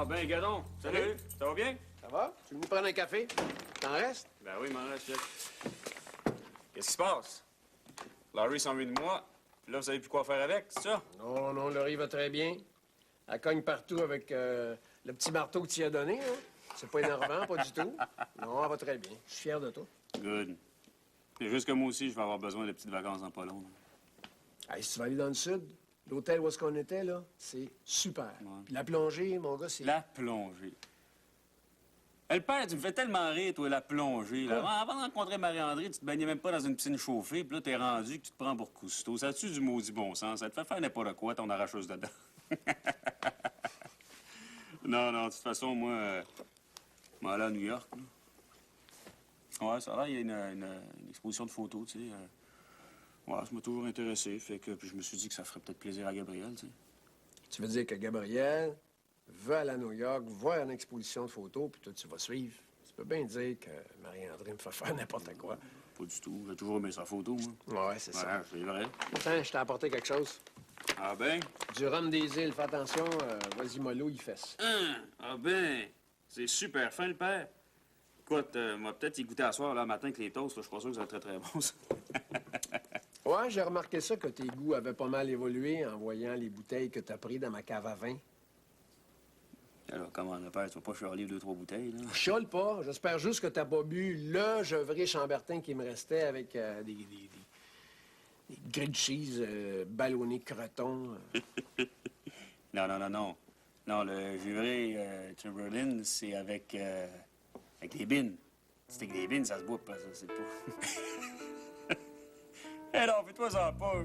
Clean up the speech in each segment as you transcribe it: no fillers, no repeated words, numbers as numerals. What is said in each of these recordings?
Ah, ben, Gadon, salut. Ça va bien? Ça va? Tu veux nous prendre un café? T'en restes? Ben oui, m'en reste, chef. Qu'est-ce qui se passe? Laurie s'ennuie de moi. Puis là, vous savez plus quoi faire avec, c'est ça? Non, non, Laurie va très bien. Elle cogne partout avec le petit marteau que tu y as donné, hein? C'est pas énervant, pas du tout. Non, elle va très bien. Je suis fier de toi. Good. C'est juste que moi aussi, je vais avoir besoin de petites vacances en pas long. Hey, si tu vas aller dans le sud, l'hôtel où est-ce qu'on était, là, c'est super. Ouais. Puis la plongée, mon gars, c'est... La plongée. Le père, tu me fais tellement rire, toi, la plongée. Là. Avant de rencontrer Marie-André, tu te baignais même pas dans une piscine chauffée, puis là, t'es rendu que tu te prends pour Cousteau. Ça tue du maudit bon sens. Ça te fait faire n'importe quoi, ton arracheuse dedans. Non, de toute façon, moi, je m'en allais à New York. Là. Ouais, ça a l'air, il y a une exposition de photos, tu sais. Ouais, ça m'a toujours intéressé, fait que puis je me suis dit que ça ferait peut-être plaisir à Gabriel, tu sais. Tu veux dire que Gabriel veut aller à New York, voir une exposition de photos, puis toi, tu vas suivre. Tu peux bien dire que Marie-André me fait faire n'importe quoi. Pas du tout. J'ai toujours aimé sa photo, moi. Ouais, c'est ça. Ouais, c'est vrai. Attends, je t'ai apporté quelque chose. Ah ben? Du rhum des îles, fais attention, vas-y mollo, il fesse. Ah ben, c'est super fin, le père. Écoute, moi, peut-être y goûter à soir, là, matin, avec les toasts, là, je suis pas sûr que ça va être très, très bon, ça. Ouais, j'ai remarqué ça, que tes goûts avaient pas mal évolué en voyant les bouteilles que t'as prises dans ma cave à vin. Alors, comment, le père, tu vas pas chialer 2-3 bouteilles, là? Je chiale pas, j'espère juste que t'as pas bu le gevrey chambertin qui me restait avec des grilled cheese ballonnés crotons. Non. Non, le givré Chamberlain, c'est avec les bines. C'est avec des bines, ça se boit pas, ça, c'est pas... Eh non, fais-toi ça pas.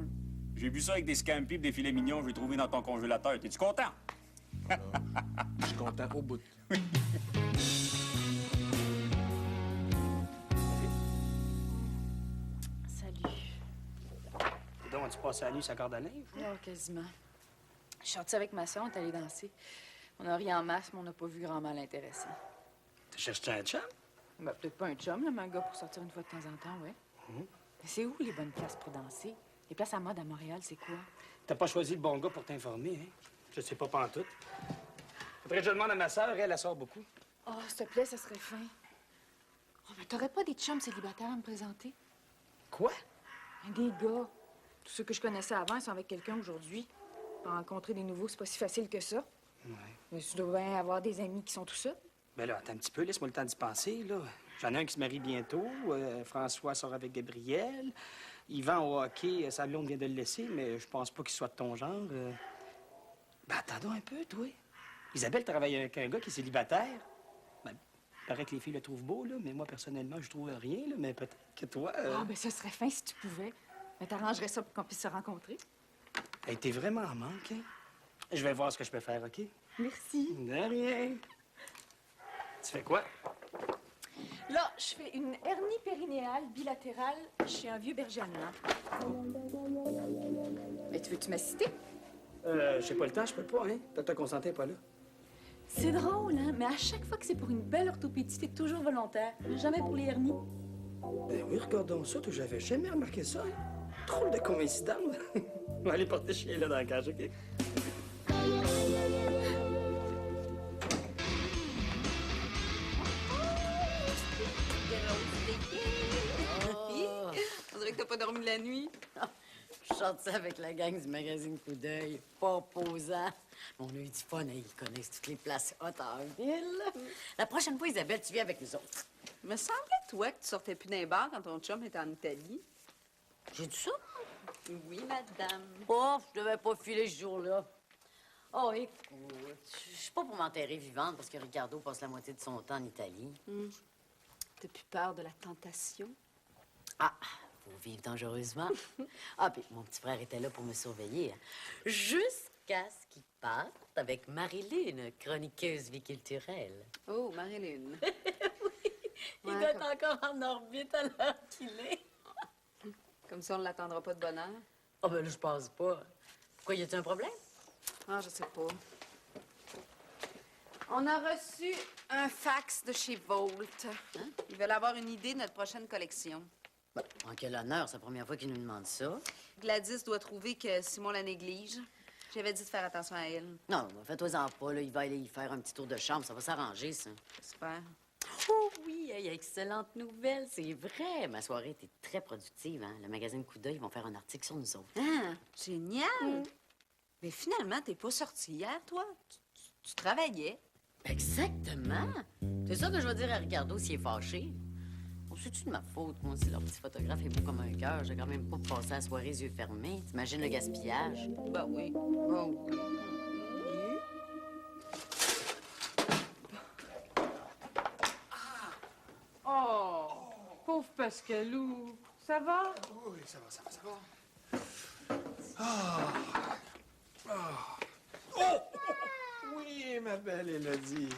J'ai bu ça avec des scampi et des filets mignons que j'ai trouvés dans ton congélateur. T'es-tu content? Je suis content au bout. Salut. Donc, tu passes la nuit sur la corde à linge? Oh, quasiment. Je suis sortie avec ma soeur, on est allé danser. On a ri en masse, mais on n'a pas vu grand mal intéressant. Tu cherches un chum? Ben, peut-être pas un chum, là, mais un gars pour sortir une fois de temps en temps, ouais. Mais c'est où les bonnes places pour danser? Les places à mode à Montréal, c'est quoi? T'as pas choisi le bon gars pour t'informer, hein? Je sais pas pantoute. Faudrait que je demande à ma sœur, elle sort beaucoup. Oh, s'il te plaît, ça serait fin. Oh, mais t'aurais pas des chums célibataires à me présenter? Quoi? Des gars. Tous ceux que je connaissais avant, ils sont avec quelqu'un aujourd'hui. Rencontrer des nouveaux, c'est pas si facile que ça. Ouais. Mais tu dois bien avoir des amis qui sont tout seuls. Ben là, attends un petit peu, laisse-moi le temps d'y penser, là. J'en ai un qui se marie bientôt. François sort avec Gabriel. Yvan, au hockey, sa blonde vient de le laisser, mais je pense pas qu'il soit de ton genre. Ben, attends un peu, toi. Isabelle travaille avec un gars qui est célibataire. Ben, il paraît que les filles le trouvent beau, là, mais moi, personnellement, je trouve rien, là, mais peut-être que toi... Ah, ben ça serait fin si tu pouvais. Mais t'arrangerais ça pour qu'on puisse se rencontrer. Hey, t'es vraiment en manque, hein? Je vais voir ce que je peux faire, OK? Merci. De rien. Tu fais quoi? Là, je fais une hernie périnéale bilatérale chez un vieux berger allemand. Mais tu veux-tu m'assister? J'ai pas le temps, je peux pas, hein? Docteur Constantin est pas là. C'est drôle, hein? Mais à chaque fois que c'est pour une belle orthopédie, t'es toujours volontaire. Jamais pour les hernies. Ben oui, regardons ça, j'avais jamais remarqué ça, hein? Drôle de coïncidence. On va aller porter chien là dans la cage, OK? On dirait que t'as pas dormi de la nuit. Je sortais avec la gang du magazine Coup d'œil. Pas posant. On a eu du fun, hein. Ils connaissent toutes les places hautes en ville. La prochaine fois, Isabelle, tu viens avec nous autres. Me semblait, toi, que tu sortais plus d'un bar quand ton chum était en Italie. J'ai dit ça? Oui, madame. Oh, je devais pas filer ce jour-là. Oh, écoute, je suis pas pour m'enterrer vivante parce que Ricardo passe la moitié de son temps en Italie. T'as plus peur de la tentation? Ah, faut vivre dangereusement. Ah, puis mon petit frère était là pour me surveiller. Hein. Jusqu'à ce qu'il parte avec Marilyn, chroniqueuse vie culturelle. Oh, Marilyn. Il Ouais, doit être encore en orbite à l'heure qu'il est. Comme ça, on ne l'attendra pas de bonne heure. Ah, ben là, je pense pas. Pourquoi, y a-t-il un problème? Ah, je sais pas. On a reçu un fax de chez Volt. Hein? Ils veulent avoir une idée de notre prochaine collection. Ben, en quel honneur, c'est la première fois qu'il nous demande ça. Gladys doit trouver que Simon la néglige. J'avais dit de faire attention à elle. Non, fais-toi-en pas, là. Il va aller y faire un petit tour de chambre. Ça va s'arranger, ça. J'espère. Oh oui, hey, excellente nouvelle, c'est vrai. Ma soirée était très productive, hein. Le magazine Coup d'œil, ils vont faire un article sur nous autres. Ah, génial! Mais finalement, t'es pas sortie hier, toi. Tu travaillais. Exactement. C'est ça que je vais dire à Ricardo s'il est fâché. Oh, c'est-tu de ma faute, moi, si leur petit photographe est beau comme un cœur? J'ai quand même pas passé la soirée les yeux fermés. T'imagines le gaspillage? Ben oui. Ben oui. Oh, pauvre Pascalou. Ça va? Oui, ça va. Oh! Oui, ma belle Élodie.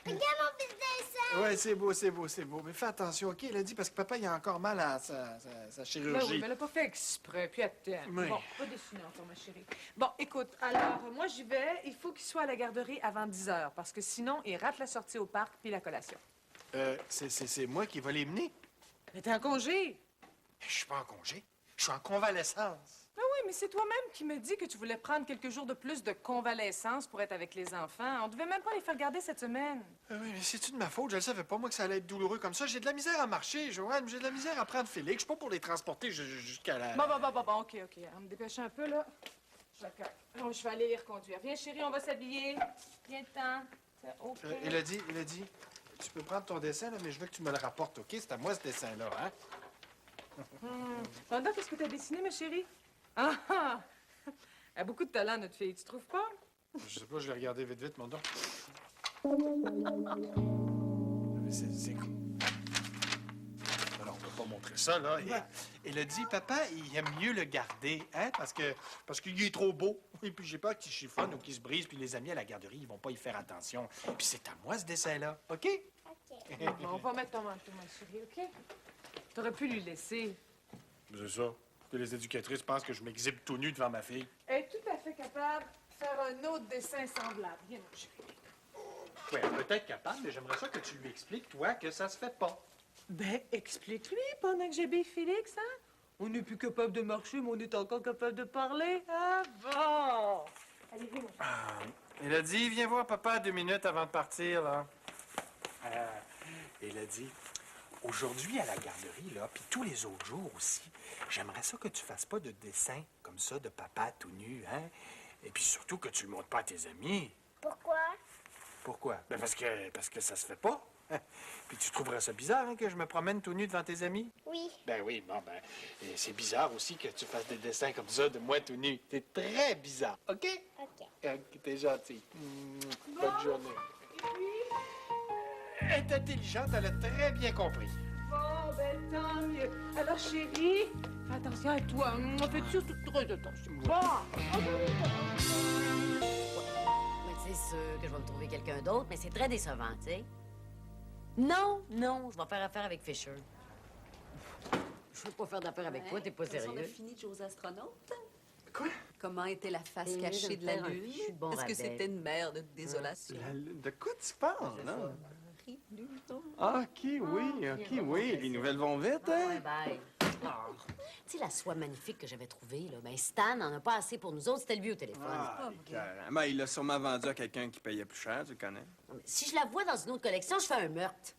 Regarde mon petit dessin! Ouais, c'est beau. Mais fais attention, OK, Élodie, parce que papa, il a encore mal à sa Ben chirurgie. oui, mais elle l'a pas fait exprès, puis attends. Oui. Bon, pas dessiné encore, ma chérie. Bon, écoute, alors, moi, j'y vais. Il faut qu'il soit à la garderie avant 10 heures, parce que sinon, il rate la sortie au parc puis la collation. C'est moi qui vais les mener. Mais t'es en congé. Je suis pas en congé. Je suis en convalescence. Ben oui, mais c'est toi-même qui me dis que tu voulais prendre quelques jours de plus de convalescence pour être avec les enfants. On devait même pas les faire garder cette semaine. Oui, mais c'est-tu de ma faute? Je le savais pas, moi, que ça allait être douloureux comme ça. J'ai de la misère à marcher, Joanne. J'ai de la misère à prendre Félix. Je suis pas pour les transporter jusqu'à la... Bon, OK. On me dépêche un peu, là. Oh, je vais aller les reconduire. Viens, chérie, on va s'habiller. Viens, temps. OK. Élodie, tu peux prendre ton dessin, là, mais je veux que tu me le rapportes, OK? C'est à moi, ce dessin-là, hein? Wanda, qu'est-ce que t'as dessiné, ma chérie? Ah! Elle a beaucoup de talent, notre fille, tu trouves pas? Je sais pas, je l'ai regardé vite, mon don. C'est cool. Alors, on va pas montrer ça, là. Élodie, papa, il aime mieux le garder, hein? Parce qu'il est trop beau. Et puis, j'ai peur qu'il chiffonne ou qu'il se brise. Puis les amis à la garderie, ils vont pas y faire attention. Puis c'est à moi, ce dessin-là, OK? Bon, on va mettre ton manteau, ma chérie, OK? T'aurais pu lui laisser. C'est ça. Que les éducatrices pensent que je m'exhibe tout nu devant ma fille. Elle est tout à fait capable de faire un autre dessin semblable. Viens, ma chérie. Oui, peut-être capable, mais j'aimerais ça que tu lui expliques, toi, que ça se fait pas. Ben, explique-lui pendant que j'habille Félix, hein? On n'est plus capable de marcher, mais on est encore capable de parler. Ah bon! Allez, viens, mon chéri. Élodie, viens voir papa 2 minutes avant de partir, là. Élodie, aujourd'hui à la garderie, là, puis tous les autres jours aussi, j'aimerais ça que tu fasses pas de dessin comme ça de papa tout nu, hein? Et puis surtout que tu le montres pas à tes amis. Pourquoi? Pourquoi? Ben parce que ça se fait pas. Puis tu trouverais ça bizarre, hein, que je me promène tout nu devant tes amis? Oui. Ben oui, bon, et c'est bizarre aussi que tu fasses des dessins comme ça de moi tout nu. C'est très bizarre, OK? OK. T'es gentil. Bonne journée. Elle est intelligente, elle a très bien compris. Bon, ben, tant mieux. Alors, chérie, fais attention à toi. On fait surtout très attention. Bon! Mais c'est sûr que je vais me trouver quelqu'un d'autre, mais c'est très décevant, tu sais. Non, je vais faire affaire avec Fisher. Je veux pas faire d'affaire avec toi, t'es pas On a sérieux. fini de jouer aux astronautes. Quoi? Comment était la face Et cachée de de la faire un Lune? fichu de bon Est-ce que rabais. c'était une mer de désolation? De quoi tu parles, là? OK, oui. Les nouvelles vont vite, hein? Ouais, bye. Ah. Tu sais, la soie magnifique que j'avais trouvée, là, ben Stan en a pas assez pour nous autres, c'était lui au téléphone. Ah, carrément. Il l'a sûrement vendu à quelqu'un qui payait plus cher, tu le connais. Non, mais si je la vois dans une autre collection, je fais un meurtre.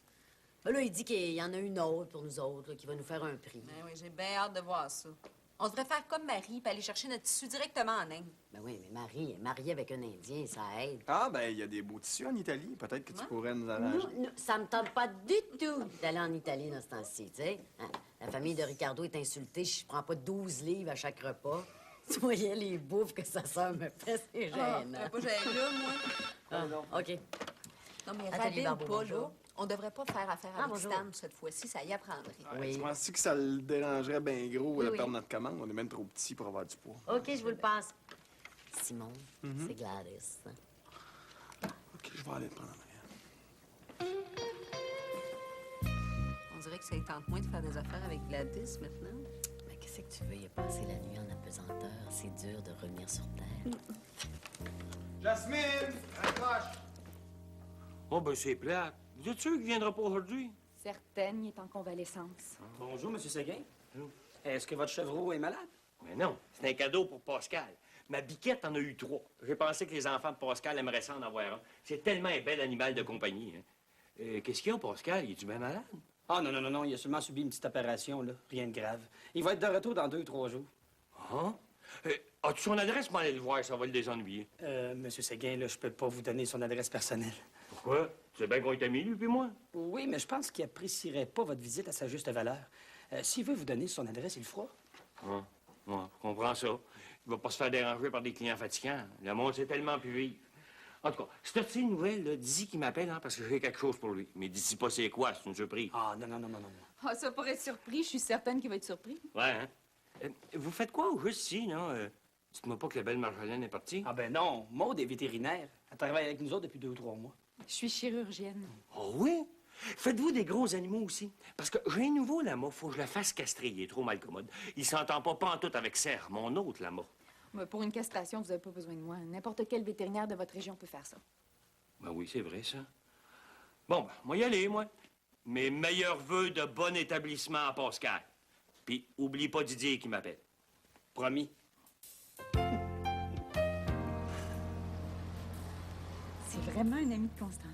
Ben là, il dit qu'il y en a une autre pour nous autres, là, qui va nous faire un prix. Ben oui, j'ai bien hâte de voir ça. On devrait faire comme Marie et aller chercher notre tissu directement en Inde. Ben oui, mais Marie est mariée avec un Indien, ça aide. Ah, ben, il y a des beaux tissus en Italie. Peut-être que tu pourrais nous arranger. Non, ça me tente pas du tout d'aller en Italie dans ce temps-ci, tu sais. Hein? La famille de Ricardo est insultée, je prends pas 12 livres à chaque repas. Tu voyais les bouffes que sa sœur me fait, c'est gênant. Pas j'allais là, moi. Ah, OK. Non, mais Atelier Rabine Barbeau, pas, bonjour. là. On devrait pas faire affaire Ah, avec bonjour. Stan cette fois-ci, ça y apprendrait. Oui. Tu penses-tu que ça le dérangerait bien gros Oui, de oui. perdre notre commande? On est même trop petits pour avoir du poids. OK, je vous le passe. Simon, c'est Gladys. OK, je vais aller te prendre en arrière. On dirait que ça lui tente moins de faire des affaires avec Gladys maintenant. Mais qu'est-ce que tu veux? Il a passé la nuit en apesanteur. C'est dur de revenir sur Terre. Jasmine, accroche. Oh, ben c'est plate. Vous êtes sûr qu'il viendra pas aujourd'hui? Certaine, il est en convalescence. Bonjour, M. Séguin. Est-ce que votre chevreau est malade? Mais non, c'est un cadeau pour Pascal. Ma biquette en a eu 3. J'ai pensé que les enfants de Pascal aimeraient ça en avoir un. C'est tellement un bel animal de compagnie. Hein. Qu'est-ce qu'il y a, Pascal? Il est-tu bien malade? Ah, non, non, non, non, il a seulement subi une petite opération, là. Rien de grave. Il va être de retour dans 2 ou 3 jours. Ah? As-tu son adresse? Moi, aller le voir, ça va le désennuyer. Monsieur Séguin, là, je peux pas vous donner son adresse personnelle. Pourquoi? Tu sais bien qu'on est amis, lui puis moi. Oui, mais je pense qu'il apprécierait pas votre visite à sa juste valeur. S'il veut vous donner son adresse, il le fera. Ah, ouais, je comprends ça. Il va pas se faire déranger par des clients fatigants. Le monde s'est tellement pu vivre. En tout cas, si t'as une nouvelle, là, dis qu'il m'appelle, hein, parce que j'ai quelque chose pour lui. Mais dis pas c'est quoi, c'est une surprise. Ah, non, non, non, non, non. Ah, ça pourrait être surpris. Je suis certaine qu'il va être surpris. Ouais, hein? Vous faites quoi au juste ici, non? Dites-moi pas que la belle Marjolaine est partie. Ah ben non, Maude est vétérinaire. Elle travaille avec nous autres depuis 2 ou 3 mois. Je suis chirurgienne. Oh oui? Faites-vous des gros animaux aussi? Parce que j'ai un nouveau lama, faut que je le fasse castrer, il est trop mal commode. Il s'entend pas pantoute avec Serre, mon autre lama. Mais pour une castration, vous n'avez pas besoin de moi. N'importe quel vétérinaire de votre région peut faire ça. Ben oui, c'est vrai, ça. Bon, ben, moi y aller, moi. Mes meilleurs vœux de bon établissement à Pascal. Puis, oublie pas Didier qui m'appelle. Promis. C'est vraiment un ami de Constantin?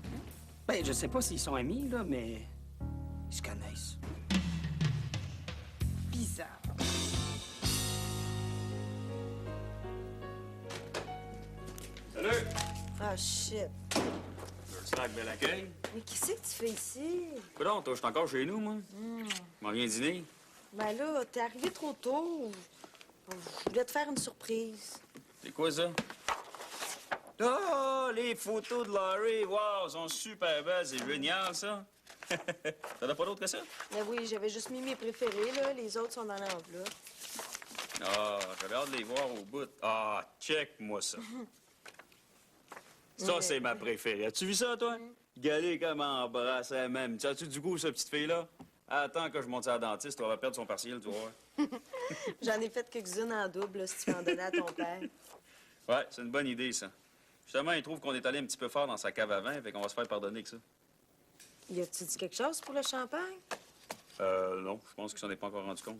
Ben, je sais pas s'ils sont amis, là, mais ils se connaissent. Bizarre. Salut! Ah, shit. Le sac, bel accueil. Mais qu'est-ce que tu fais ici? Coudonc, toi, je suis encore chez nous, moi. Je m'en viens dîner. Ben là, t'es arrivé trop tôt. Je voulais te faire une surprise. C'est quoi, ça? Oh, les photos de Laurie! Wow, elles sont super belles, c'est génial, ça! T'en as pas d'autres que ça? Ben oui, j'avais juste mis mes préférés, là. Les autres sont dans l'enveloppe. Ah, j'avais hâte de les voir au bout. Ah, check-moi ça. Ça, c'est ma préférée. As-tu vu ça, toi? Galer comme embrasse elle-même. Tu as-tu du goût, cette petite fille-là? Attends que je monte à la dentiste, on va perdre son partiel, tu vas voir. J'en ai fait quelques-unes en double, là, si tu veux en donner à ton père. Ouais, c'est une bonne idée, ça. Justement, il trouve qu'on est allé un petit peu fort dans sa cave à vin, fait qu'on va se faire pardonner que ça. Y a-tu dit quelque chose pour le champagne? Non, je pense qu'il s'en est pas encore rendu compte.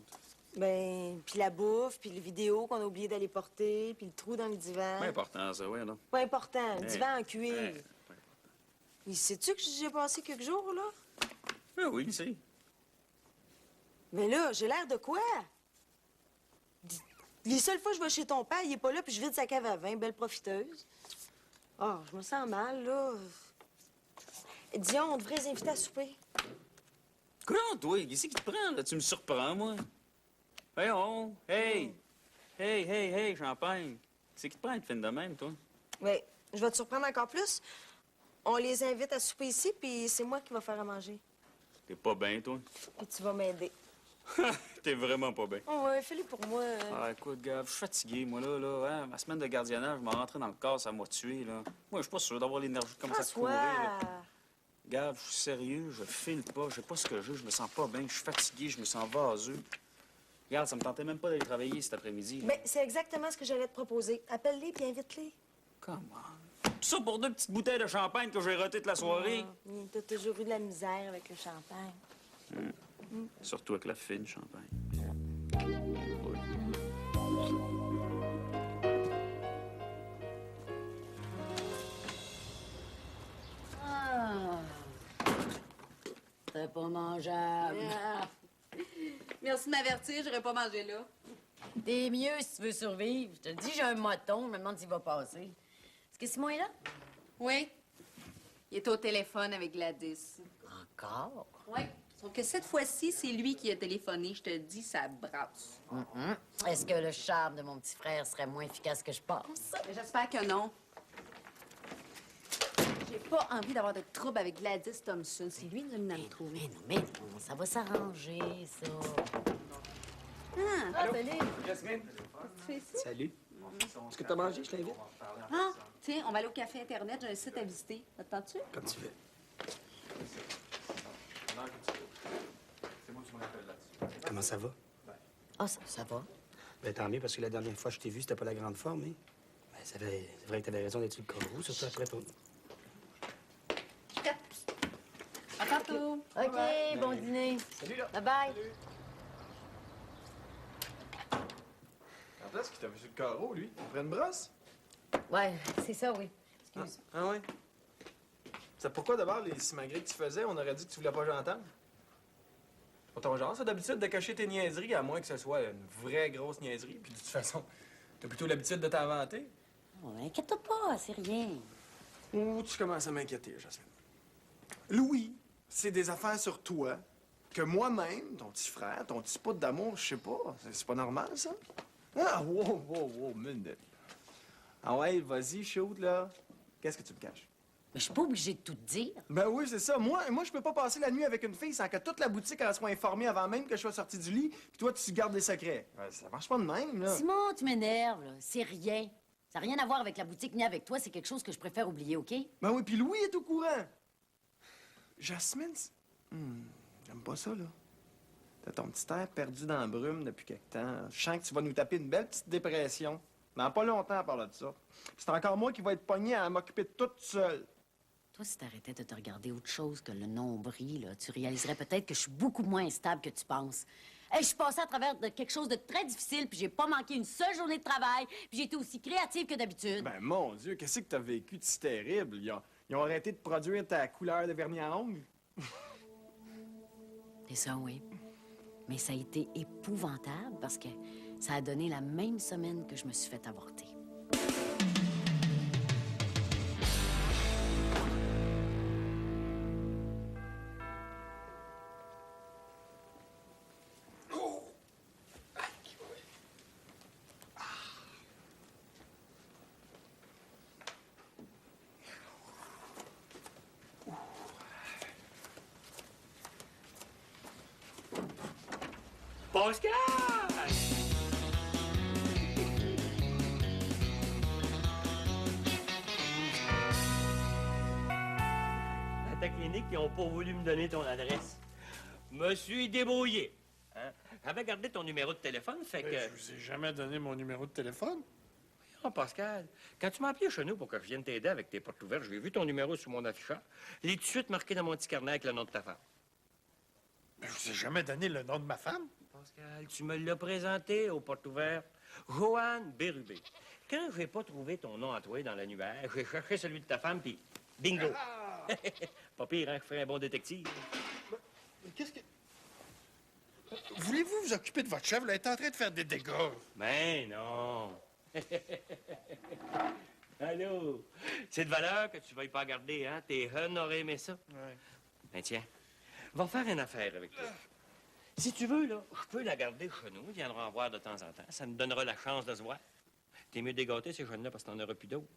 Ben, puis la bouffe, puis les vidéos qu'on a oublié d'aller porter, puis le trou dans le divan. Pas important, ça, oui, non? Pas important, le Hey, divan en cuir. hey, Il sais-tu que j'ai passé quelques jours, là? Ben oui, c'est. Mais là, j'ai l'air de quoi? Les seules fois que je vais chez ton père, il est pas là, puis je vide sa cave à vin, belle profiteuse. Ah, je me sens mal, là. Dion, on devrait les inviter à souper. Comment, toi? Qu'est-ce qui te prend, là? Tu me surprends, moi. Voyons. Hey! Hey, Champagne. Qu'est-ce qui te prend, être fine de même, toi? Oui, je vais te surprendre encore plus. On les invite à souper ici, puis c'est moi qui vais faire à manger. T'es pas bien, toi? Puis tu vas m'aider. T'es vraiment pas bien. Oh, ouais, fais-le pour moi. Ah, écoute, gars, je suis fatigué, moi, là. Hein? Ma semaine de gardiennage, je m'en rentrais dans le corps, ça m'a tué, là. Moi, je suis pas sûr d'avoir l'énergie comme ça de courir, là. Gab, je suis sérieux, je file pas, je sais pas ce que j'ai, je me sens pas bien, je suis fatigué, je me sens vaseux. Regarde, ça me tentait même pas d'aller travailler cet après-midi. Ben, c'est exactement ce que j'allais te proposer. Appelle-les puis invite-les. Comment? Tout ça pour 2 petites bouteilles de champagne que j'ai ratées toute la soirée. T'as toujours eu de la misère avec le champagne. Surtout avec la fine champagne. Ah! C'est pas mangeable. Merci de m'avertir, j'aurais pas mangé là. T'es mieux si tu veux survivre. Je te le dis, j'ai un moton, je me demande s'il va passer. Est-ce que Simon est là? Oui. Il est au téléphone avec Gladys. Encore? Oui. Sauf que cette fois-ci, c'est lui qui a téléphoné. Je te le dis, ça brasse. Est-ce que le charme de mon petit frère serait moins efficace que je pense? Mais j'espère que non. J'ai pas envie d'avoir de trouble avec Gladys Thompson. C'est lui qui nous a trouvé. Mais non, ça va s'arranger, ça. Ah, salut! Jasmine. tu fais ici? Salut. Est-ce que t'as mangé? Je t'invite. Ah, tiens, on va aller au café Internet. J'ai un site à visiter. Attends-tu? Comme tu veux. Comment ça va? Ah, ça va. Ben, tant mieux, parce que la dernière fois que je t'ai vu, c'était pas la grande forme, hein? Ben, c'est vrai que t'avais raison d'être sur le corps roux, surtout après ton... À tantôt. OK, bon dîner. Salut, là. Bye-bye. Quand est-ce qu'il t'a vu sur le carreau, lui? Il prend une brosse? Ouais, c'est ça, oui. Excuse. Ah ouais? C'est pourquoi d'abord, les simagrées que tu faisais, on aurait dit que tu voulais pas que j'entende? Pas ton genre, ça, d'habitude, de cacher tes niaiseries, à moins que ce soit une vraie grosse niaiserie. Puis de toute façon, t'as plutôt l'habitude de t'inventer. Oh, inquiète-toi pas, c'est rien. Ou tu commences à m'inquiéter, Jasmine. Louis, c'est des affaires sur toi que moi-même, ton petit frère, ton petit pote d'amour, je sais pas. C'est pas normal, ça? Ah, wow, minute. Ah ouais, vas-y, shoot, là. Qu'est-ce que tu me caches? Mais je suis pas obligée de tout te dire. Ben oui, c'est ça. Moi, je peux pas passer la nuit avec une fille sans que toute la boutique en soit informée avant même que je sois sorti du lit, puis toi, tu gardes les secrets. Ben, ça marche pas de même, là. Simon, tu m'énerves, là. C'est rien. Ça n'a rien à voir avec la boutique ni avec toi. C'est quelque chose que je préfère oublier, OK? Ben oui, puis Louis est au courant. Jasmine, j'aime pas ça, là. T'as ton petit air perdu dans la brume depuis quelque temps. Je sens que tu vas nous taper une belle petite dépression. Dans pas longtemps à parler de ça. C'est encore moi qui va être pogné à m'occuper de tout seul. Toi, si t'arrêtais de te regarder autre chose que le nombril, là, tu réaliserais peut-être que je suis beaucoup moins stable que tu penses. Hey, je suis passée à travers de quelque chose de très difficile, puis j'ai pas manqué une seule journée de travail, puis j'ai été aussi créative que d'habitude. Ben, mon Dieu, qu'est-ce que t'as vécu de si terrible? Ils ont arrêté de produire ta couleur de vernis à ongles? C'est ça, oui. Mais ça a été épouvantable parce que ça a donné la même semaine que je me suis fait avorter. Pascal! À ta clinique, ils n'ont pas voulu me donner ton adresse. Me suis débrouillé. Hein? J'avais gardé ton numéro de téléphone, fait que... Je vous ai jamais donné mon numéro de téléphone. Oh, Pascal, quand tu m'as appelé chez nous pour que je vienne t'aider avec tes portes ouvertes, j'ai vu ton numéro sur mon afficheur. Je l'ai tout de suite marqué dans mon petit carnet avec le nom de ta femme. Mais je vous ai jamais donné le nom de ma femme. Pascal, tu me l'as présenté aux portes ouvertes. Joanne Bérubé. Quand j'ai pas trouvé ton nom à toi dans l'annuaire, j'ai cherché celui de ta femme, puis bingo! Pas pire, hein, je ferais un bon détective. Mais qu'est-ce que... Voulez-vous vous occuper de votre chèvre? Elle est en train de faire des dégâts. Mais non! Allô? C'est de valeur que tu veuilles pas garder, hein? Tes jeunes auraient aimé ça. Ouais. Ben tiens, va faire une affaire avec toi. Si tu veux, là, je peux la garder chez nous. Ils viendront en voir de temps en temps. Ça nous donnera la chance de se voir. T'es mieux dégâté, ces jeunes-là, parce que t'en auras plus d'autres.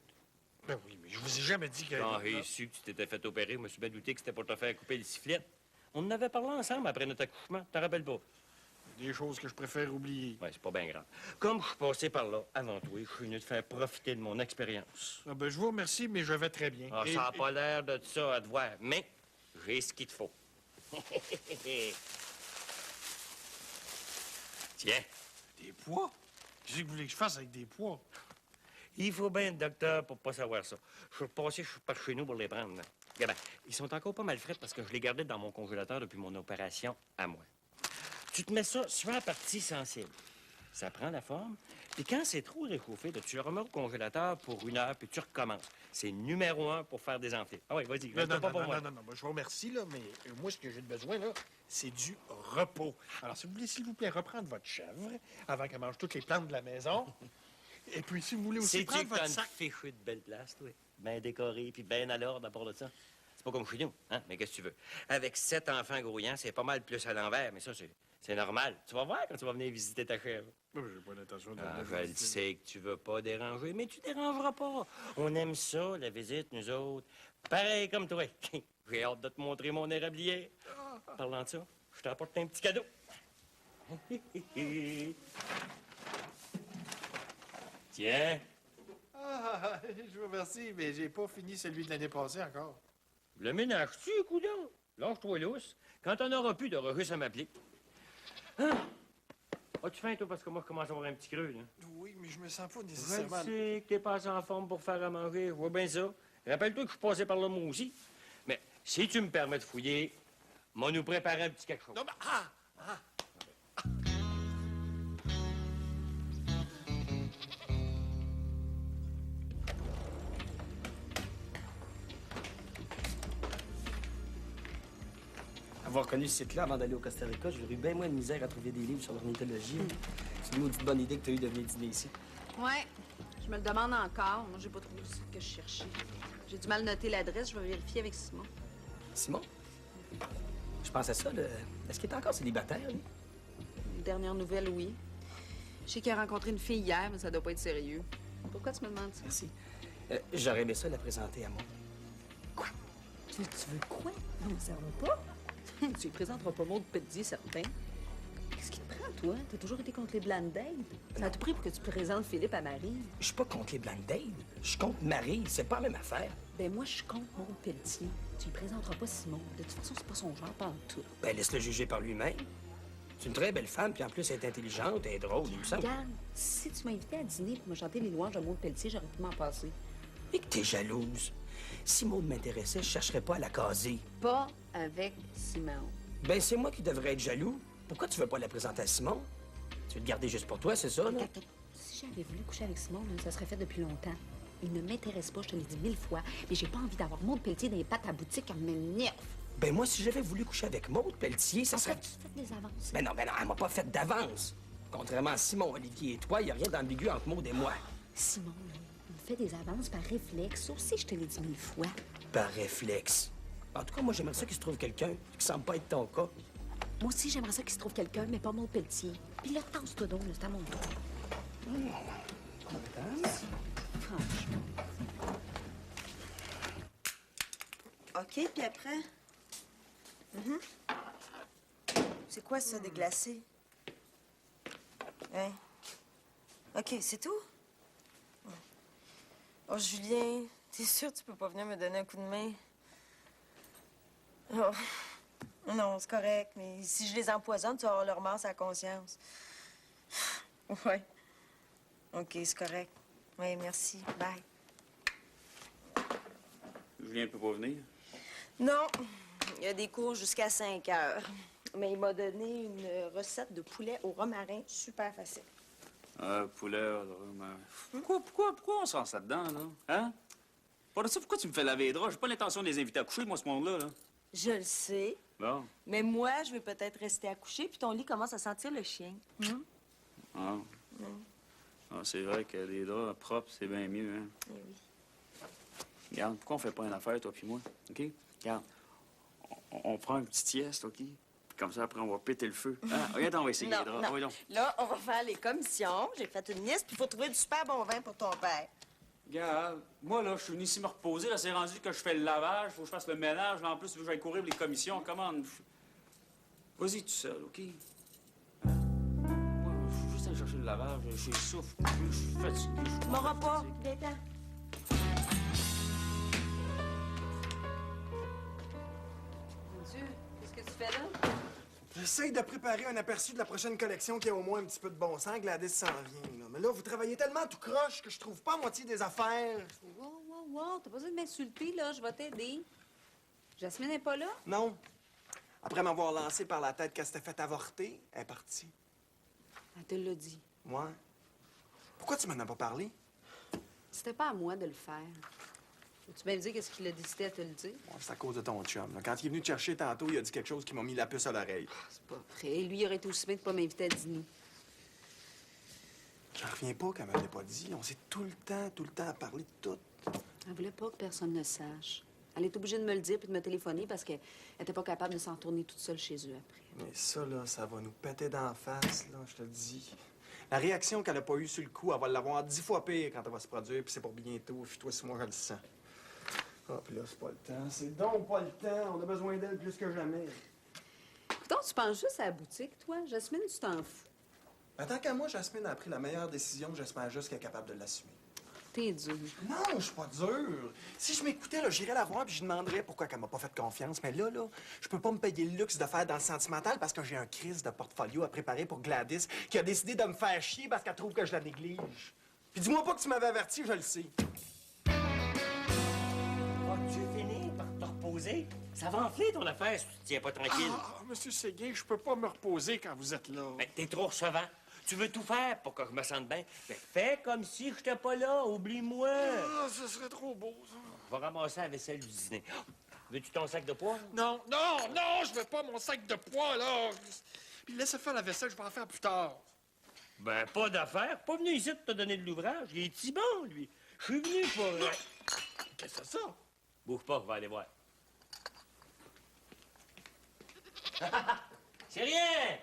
Ben oui, mais je vous ai jamais dit que... Quand j'ai su que tu t'étais fait opérer, je me suis bien douté que c'était pour te faire couper le sifflet. On en avait parlé ensemble après notre accouchement. T'en rappelles pas? Des choses que je préfère oublier. Ouais, c'est pas bien grave. Comme je suis passé par là avant toi, je suis venu te faire profiter de mon expérience. Ah ben, je vous remercie, mais je vais très bien. Ah, ça n'a pas l'air de ça à te voir, mais j'ai ce qu'il te faut. Tiens. Des pois? Qu'est-ce que vous voulez que je fasse avec des pois? Il faut bien être docteur pour pas savoir ça. Je suis passé par chez nous pour les prendre. Là. Regarde, ils sont encore pas mal frais parce que je les gardais dans mon congélateur depuis mon opération à moi. Tu te mets ça sur la partie sensible. Ça prend la forme. Puis quand c'est trop réchauffé, là, tu le remets au congélateur pour 1 heure, puis tu recommences. C'est numéro 1 pour faire des enflés. Ah oui, vas-y, reste pas pour moi. Non, je vous remercie, là, mais moi, ce que j'ai besoin, là, c'est du repos. Alors, si vous voulez, s'il vous plaît, reprendre votre chèvre avant qu'elle mange toutes les plantes de la maison. Et puis, si vous voulez aussi Sais-tu prendre que votre t'as sac... une fichue de belle place, toi? Bien décorée, puis bien à l'ordre à part de ça. C'est pas comme chez nous, hein? Mais qu'est-ce que tu veux? Avec 7 enfants grouillants, c'est pas mal plus à l'envers, mais ça, c'est normal. Tu vas voir quand tu vas venir visiter ta chèvre. J'ai pas l'intention de... Ah, je le sais que tu veux pas déranger, mais tu dérangeras pas. On aime ça, la visite, nous autres. Pareil comme toi. J'ai hâte de te montrer mon érablier. Parlant de ça, je t'apporte un petit cadeau. Tiens. Ah, je vous remercie, mais j'ai pas fini celui de l'année passée encore. Le ménage-tu, coudonc? Lâche-toi lousse. Quand t'en auras plus, t'auras juste à m'appeler. Ah! As-tu faim, toi, parce que moi, je commence à avoir un petit creux, là? Oui, mais je me sens pas Je nécessairement... sais que t'es pas en forme pour faire à manger. Je vois bien ça. Rappelle-toi que je suis passé par là, moi aussi. Mais si tu me permets de fouiller, moi, nous préparer un petit quelque chose. Non, mais... avoir connu ce site-là avant d'aller au Costa Rica, j'aurais eu bien moins de misère à trouver des livres sur l'ornithologie. C'est une maudite bonne idée que tu as eu de venir dîner ici. Ouais, je me le demande encore. Moi, j'ai pas trouvé ce que je cherchais. J'ai du mal noter l'adresse, je vais vérifier avec Simon. Simon? Je pense à ça, là. Est-ce qu'il est encore célibataire, lui? Dernière nouvelle, oui. Je sais qu'il a rencontré une fille hier, mais ça doit pas être sérieux. Pourquoi tu me demandes ça? Merci. J'aurais aimé ça la présenter à moi. Quoi? Tu veux quoi? Non, mais ça va pas. Tu lui présenteras pas Maud Pelletier, certain. Qu'est-ce qui te prend, toi? T'as toujours été contre les blind dates. Ça a tout pris pour que tu présentes Philippe à Marie. Je suis pas contre les blind dates. Je suis contre Marie. C'est pas la même affaire. Ben moi, je suis contre Maud Pelletier. Tu lui présenteras pas Simon. De toute façon, c'est pas son genre, pas en tout. Ben, laisse-le juger par lui-même. C'est une très belle femme, puis en plus, elle est intelligente, elle est drôle, il me semble. Regarde, si tu m'as invité à dîner pour me chanter les louanges de Maud Pelletier, j'aurais pu m'en passer. Et que t'es jalouse. Si Maud m'intéressait, je chercherais pas à la caser. Pas avec Simon. Ben, c'est moi qui devrais être jaloux. Pourquoi tu veux pas la présenter à Simon? Tu veux te garder juste pour toi, c'est ça, là? Attends, si j'avais voulu coucher avec Simon, là, ça serait fait depuis longtemps. Il ne m'intéresse pas, je te l'ai dit 1000 fois, mais j'ai pas envie d'avoir Maud Pelletier dans les pattes à boutique, elle m'énerve. Ben, moi, si j'avais voulu coucher avec Maud Pelletier, ça serait... Tu fais des avances. Ben non, elle m'a pas fait d'avance. Contrairement à Simon, Olivier et toi, il y a rien d'ambigu entre Maud et moi. Simon, là, il fait des avances par réflexe. Ça aussi, je te l'ai dit 1000 fois. Par réflexe. En tout cas, moi, j'aimerais ça qu'il se trouve quelqu'un qui semble pas être ton cas. Moi aussi, j'aimerais ça qu'il se trouve quelqu'un, mais pas Maud Pelletier. Puis là, tasse-toi donc, là, c'est à mon tour. Franchement. OK, puis après? C'est quoi ça, des glacés? Hein? OK, c'est tout? Oh, Julien, t'es sûr que tu peux pas venir me donner un coup de main? Oh. Non, c'est correct, mais si je les empoisonne, tu vas avoir leur mort à la conscience. Ouais. OK, c'est correct. Oui, merci. Bye. Julien peut pas venir? Non, il y a des cours jusqu'à 5 heures. Mais il m'a donné une recette de poulet au romarin super facile. Poulet, pourquoi on se lance là-dedans, là? Hein? Pas de ça, pourquoi tu me fais laver les draps? J'ai pas l'intention de les inviter à coucher, moi, ce monde-là, là. Je le sais. Bon. Mais moi, je vais peut-être rester à coucher, puis ton lit commence à sentir le chien. Ah. Ah, c'est vrai que les draps propres, c'est bien mieux, hein? Eh oui. Regarde, pourquoi on fait pas une affaire, toi puis moi? OK? Regarde, on prend une petite sieste, OK? Puis comme ça, après, on va péter le feu. Ah, regarde, on va essayer les draps. Non. Oui, donc. Là, on va faire les commissions. J'ai fait une liste, puis il faut trouver du super bon vin pour ton père. Regarde, moi, là, je suis venu ici me reposer. Là, c'est rendu que je fais le lavage, faut que je fasse le ménage. Là, en plus, je vais courir les commissions. Commande. Vas-y tout seul, OK? Hein? Moi, je suis juste allé chercher le lavage. J'ai souffle. Je suis fatigué. Tu m'auras pas. Viens-t'en. Mon Dieu, qu'est-ce que tu fais là? J'essaye de préparer un aperçu de la prochaine collection qui a au moins un petit peu de bon sens. Gladys s'en vient, là. Mais là, vous travaillez tellement tout croche que je trouve pas à moitié des affaires. Wow, t'as pas besoin de m'insulter, là. Je vais t'aider. Jasmine n'est pas là? Non. Après m'avoir lancé par la tête qu'elle s'était fait avorter, elle est partie. Elle te l'a dit. Moi? Pourquoi tu m'en as pas parlé? C'était pas à moi de le faire. Tu m'as dit qu'est-ce qu'il a décidé à te le dire? Bon, c'est à cause de ton chum, là. Quand il est venu te chercher tantôt, il a dit quelque chose qui m'a mis la puce à l'oreille. C'est pas vrai. Lui, il aurait été aussi bien de pas m'inviter à dîner. J'en reviens pas qu'elle m'avait pas dit. On s'est tout le temps parlé de tout. Elle voulait pas que personne ne sache. Elle est obligée de me le dire puis de me téléphoner parce qu'elle était pas capable de s'en tourner toute seule chez eux après. Mais ça, là, ça va nous péter d'en face, là, je te le dis. La réaction qu'elle a pas eue sur le coup, elle va l'avoir 10 fois pire quand elle va se produire, puis c'est pour bientôt. Puis toi, c'est moi, je le sens. Ah, puis là, c'est pas le temps. C'est donc pas le temps. On a besoin d'elle plus que jamais. Écoute, tu penses juste à la boutique, toi? Jasmine, tu t'en fous. En tant qu'à moi, Jasmine a pris la meilleure décision. J'espère juste qu'elle est capable de l'assumer. T'es dur. Non, je suis pas dur. Si je m'écoutais, là, j'irais la voir puis je demanderais pourquoi elle m'a pas fait confiance. Mais là, je peux pas me payer le luxe de faire dans le sentimental parce que j'ai un crise de portfolio à préparer pour Gladys qui a décidé de me faire chier parce qu'elle trouve que je la néglige. Puis dis-moi pas que tu m'avais averti, je le sais. Tu finis par te reposer? Ça va enfler ton affaire si tu te tiens pas tranquille. Monsieur Séguin, je peux pas me reposer quand vous êtes là. Ben, t'es trop recevant. Tu veux tout faire pour que je me sente bien. Ben, fais comme si j'étais pas là. Oublie-moi. Ce serait trop beau, ça. Je vais ramasser la vaisselle du dîner. Veux-tu ton sac de poids? Non, non, non, je veux pas mon sac de poids, là. Puis laisse faire la vaisselle, je vais en faire plus tard. Ben, pas d'affaire. Pas venu ici de te donner de l'ouvrage. Il est si bon, lui. Je suis venu pour... Qu'est-ce que c'est ça? Bouge pas, on va aller voir. C'est rien!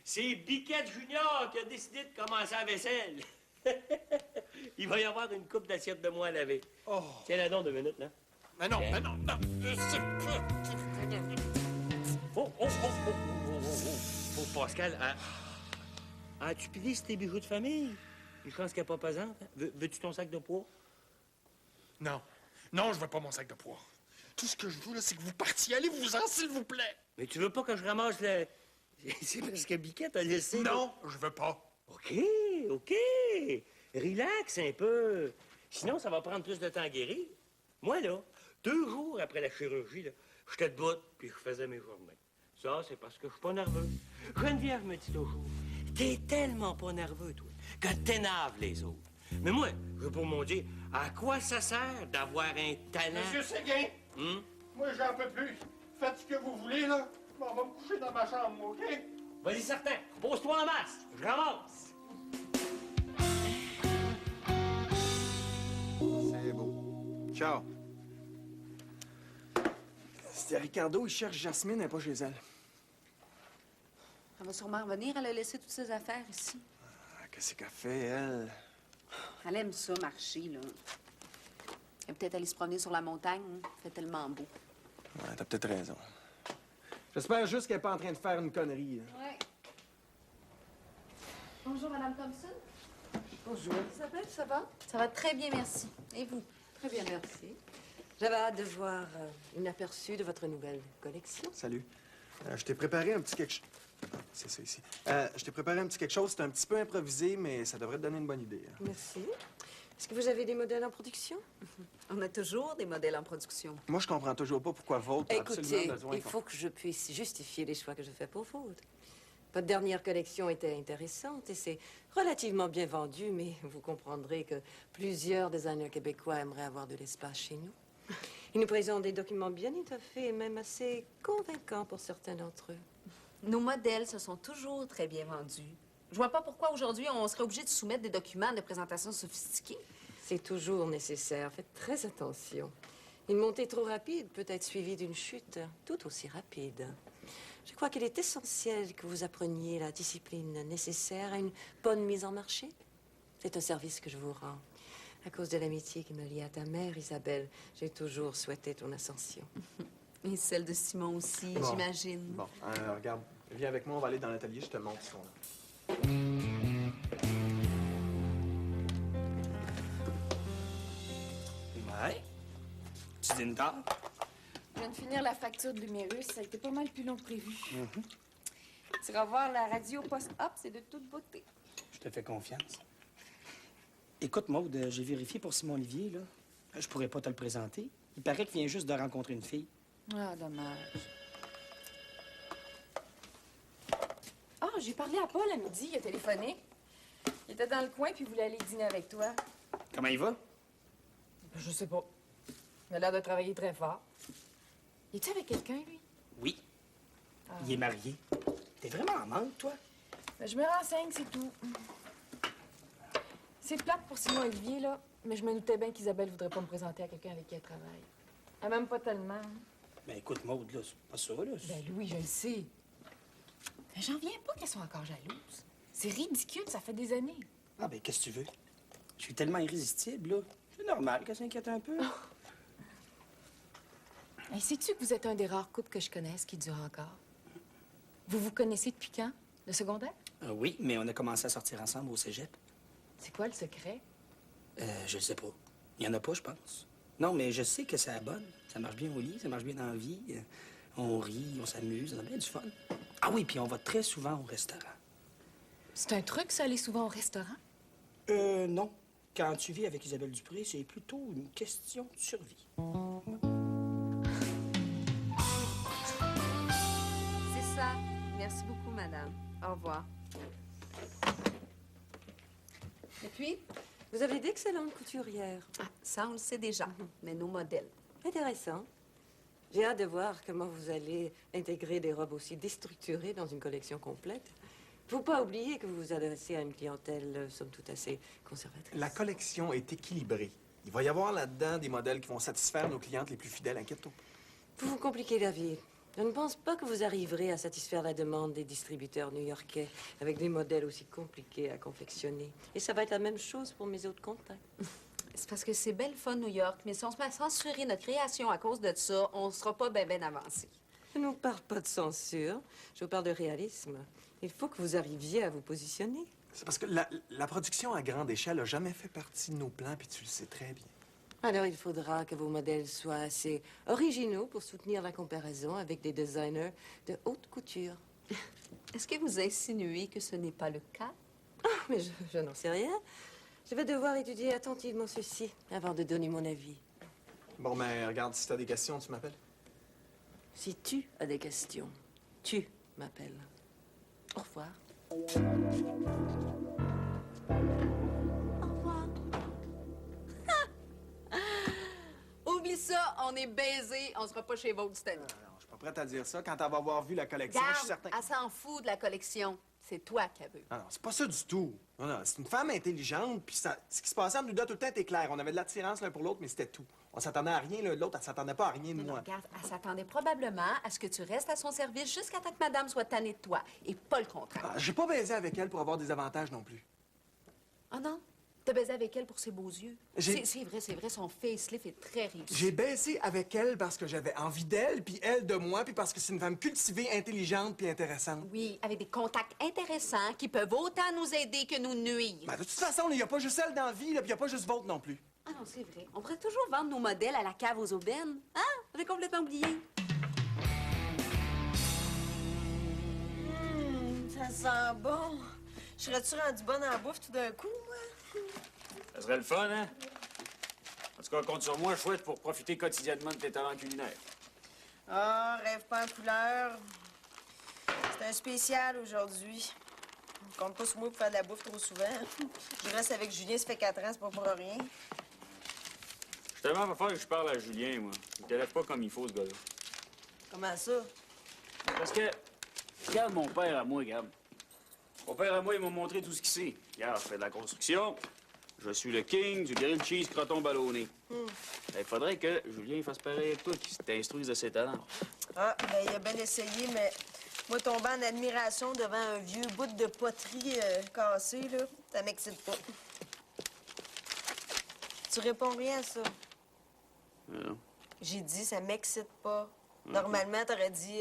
C'est Biquette Junior qui a décidé de commencer la vaisselle. Il va y avoir une coupe d'assiettes de moins à laver. Oh. Tiens-la donc 2 minutes, là. Mais non, mais non, non. Oh, Pascal, as-tu plié tes bijoux de famille? Je pense qu'elle n'est pas pesante. Hein? Veux-tu ton sac de poids? Non. Non, je veux pas mon sac de poids. Tout ce que je veux, là, c'est que vous partiez. Allez-vous-en, s'il vous plaît. Mais tu veux pas que je ramasse le... C'est parce que Biquette a laissé... Non, je veux pas. OK. Relax un peu. Sinon, ça va prendre plus de temps à guérir. Moi, là, 2 jours après la chirurgie, là, j'étais debout puis je faisais mes journées. Ça, c'est parce que je suis pas nerveux. Geneviève me dit toujours, t'es tellement pas nerveux, toi, que t'énerves les autres. Mais moi, je veux pour mon dire, à quoi ça sert d'avoir un talent? Monsieur Séguin, moi, j'en peux plus. Faites ce que vous voulez, là. On va me coucher dans ma chambre, OK? Vas-y, certain. Pose-toi en masse. Je ramasse. C'est beau. Ciao. C'était Ricardo, il cherche Jasmine, elle n'est pas chez elle. Elle va sûrement revenir. Elle a laissé toutes ses affaires ici. Ah, qu'est-ce qu'elle fait, elle? Elle aime ça, marcher, là. Elle est peut-être allée se promener sur la montagne. Hein. Il fait tellement beau. Ouais, t'as peut-être raison. J'espère juste qu'elle n'est pas en train de faire une connerie. Là. Ouais. Bonjour, Madame Thompson. Bonjour. Isabelle, ça va? Ça va très bien, merci. Et vous? Très bien, merci. J'avais hâte de voir une aperçu de votre nouvelle collection. Salut. Je t'ai préparé un petit quelque chose. C'est ça ici. Je t'ai préparé un petit quelque chose. C'est un petit peu improvisé, mais ça devrait te donner une bonne idée. Hein. Merci. Est-ce que vous avez des modèles en production? On a toujours des modèles en production. Moi, je comprends toujours pas pourquoi Vaude a Écoutez, absolument besoin... il faut que je puisse justifier les choix que je fais pour Vaude. Votre dernière collection était intéressante et c'est relativement bien vendu, mais vous comprendrez que plusieurs designers québécois aimeraient avoir de l'espace chez nous. Ils nous présentent des documents bien étoffés et même assez convaincants pour certains d'entre eux. Nos modèles se sont toujours très bien vendus. Je vois pas pourquoi aujourd'hui on serait obligé de soumettre des documents de présentation sophistiqués. C'est toujours nécessaire. Faites très attention. Une montée trop rapide peut être suivie d'une chute tout aussi rapide. Je crois qu'il est essentiel que vous appreniez la discipline nécessaire à une bonne mise en marché. C'est un service que je vous rends. À cause de l'amitié qui me lie à ta mère, Isabelle, j'ai toujours souhaité ton ascension. Et celle de Simon aussi, Bon. j'imagine. Bon, regarde. Viens avec moi, on va aller dans l'atelier, je te montre ce qu'on a. Ouais. Tu dînes tard? Je viens de finir la facture de l'humérus. Ça a été pas mal plus long que prévu. Tu vas voir la radio post-op, c'est de toute beauté. Je te fais confiance. Écoute, Maude, j'ai vérifié pour Simon Olivier, là. Je pourrais pas te le présenter. Il paraît qu'il vient juste de rencontrer une fille. Ah, dommage. Ah, j'ai parlé à Paul à midi, il a téléphoné. Il était dans le coin puis il voulait aller dîner avec toi. Comment il va? Je sais pas. Il a l'air de travailler très fort. Es-tu avec quelqu'un, lui? Oui. Il est marié. T'es vraiment en manque, toi? Ben, je me renseigne, c'est tout. C'est plate pour Simon Olivier, là, mais je me doutais bien qu'Isabelle voudrait pas me présenter à quelqu'un avec qui elle travaille. Elle m'aime pas tellement. Hein. Ben écoute, Maude, là, c'est pas ça, là. Ben Louis, je le sais. Mais j'en viens pas qu'elle soit encore jalouse. C'est ridicule, ça fait des années. Ah ben qu'est-ce que tu veux? Je suis tellement irrésistible, là. C'est normal qu'elle s'inquiète un peu. Hey, sais-tu que vous êtes un des rares couples que je connaisse qui dure encore? Vous vous connaissez depuis quand? Le secondaire? Oui, mais on a commencé à sortir ensemble au cégep. C'est quoi le secret? Je sais pas. Il y en a pas, je pense. Non, mais je sais que c'est la bonne. Ça marche bien au lit, ça marche bien dans la vie. On rit, on s'amuse, on a bien du fun. Ah oui, puis on va très souvent au restaurant. C'est un truc, ça, aller souvent au restaurant? Non. Quand tu vis avec Isabelle Dupré, c'est plutôt une question de survie. C'est ça. Merci beaucoup, madame. Au revoir. Et puis, vous avez d'excellentes couturières. Ah, ça, on le sait déjà. Mais nos modèles. Intéressant. J'ai hâte de voir comment vous allez intégrer des robes aussi déstructurées dans une collection complète. Faut pas oublier que vous vous adressez à une clientèle, somme toute, assez conservatrice. La collection est équilibrée. Il va y avoir là-dedans des modèles qui vont satisfaire nos clientes les plus fidèles, inquiète-toi. Vous vous compliquez la vie. Je ne pense pas que vous arriverez à satisfaire la demande des distributeurs new-yorkais avec des modèles aussi compliqués à confectionner. Et ça va être la même chose pour mes autres contacts. C'est parce que c'est belle fun, New York, mais si on se met à censurer notre création à cause de ça, on sera pas ben avancé. Je ne vous parle pas de censure, je vous parle de réalisme. Il faut que vous arriviez à vous positionner. C'est parce que la production à grande échelle n'a jamais fait partie de nos plans, puis tu le sais très bien. Alors, il faudra que vos modèles soient assez originaux pour soutenir la comparaison avec des designers de haute couture. Est-ce que vous insinuez que ce n'est pas le cas? Ah, mais je n'en sais rien. Je vais devoir étudier attentivement ceci avant de donner mon avis. Bon, mais regarde, si t'as des questions, tu m'appelles. Si tu as des questions, tu m'appelles. Au revoir. Oublie ça, on est baisés, on sera pas chez Vaud cette année. Non, je suis pas prête à dire ça. Quand elle va avoir vu la collection, je suis certain... Elle s'en fout de la collection. C'est toi qui as vu. Non, c'est pas ça du tout. Non, c'est une femme intelligente, puis ça, ce qui se passait entre nous deux tout le temps était clair. On avait de l'attirance l'un pour l'autre, mais c'était tout. On s'attendait à rien l'un de l'autre, elle s'attendait pas à rien de Non, moi. regarde, elle s'attendait probablement à ce que tu restes à son service jusqu'à temps que madame soit tannée de toi, et pas le contraire. Ah, j'ai pas baisé avec elle pour avoir des avantages non plus. Ah non? T'as baisé avec elle pour ses beaux yeux? J'ai- C'est vrai, son facelift est très réussi. J'ai baissé avec elle parce que j'avais envie d'elle, puis elle de moi, puis parce que c'est une femme cultivée, intelligente, puis intéressante. Oui, avec des contacts intéressants qui peuvent autant nous aider que nous nuire. Ben, de toute façon, il n'y a pas juste elle dans la vie, là, puis il n'y a pas juste votre non plus. Ah non, c'est vrai. On pourrait toujours vendre nos modèles à la cave aux aubaines. Hein? J'avais complètement oublié. Ça sent bon. Je serais-tu rendu bonne en bouffe tout d'un coup, moi? Ça serait le fun, hein? En tout cas, compte sur moi, chouette, pour profiter quotidiennement de tes talents culinaires. Ah, rêve pas en couleur. C'est un spécial aujourd'hui. On compte pas sur moi pour faire de la bouffe trop souvent. Je reste avec Julien, ça fait 4 ans, c'est pas pour rien. Justement, il va falloir que je parle à Julien, moi. Il te lève pas comme il faut, ce gars-là. Comment ça? Parce que, regarde mon père à moi, regarde. Mon père à moi, il m'a montré tout ce qu'il sait. Regarde, je fais de la construction. Je suis le king du grilled cheese croton ballonné. Il faudrait que Julien fasse pareil avec toi, qu'il t'instruise de ses talents. Ah, ben il a bien essayé, mais moi, tomber en admiration devant un vieux bout de poterie cassé, là, ça m'excite pas. Tu réponds rien à ça. Non. J'ai dit, ça m'excite pas. Normalement, t'aurais dit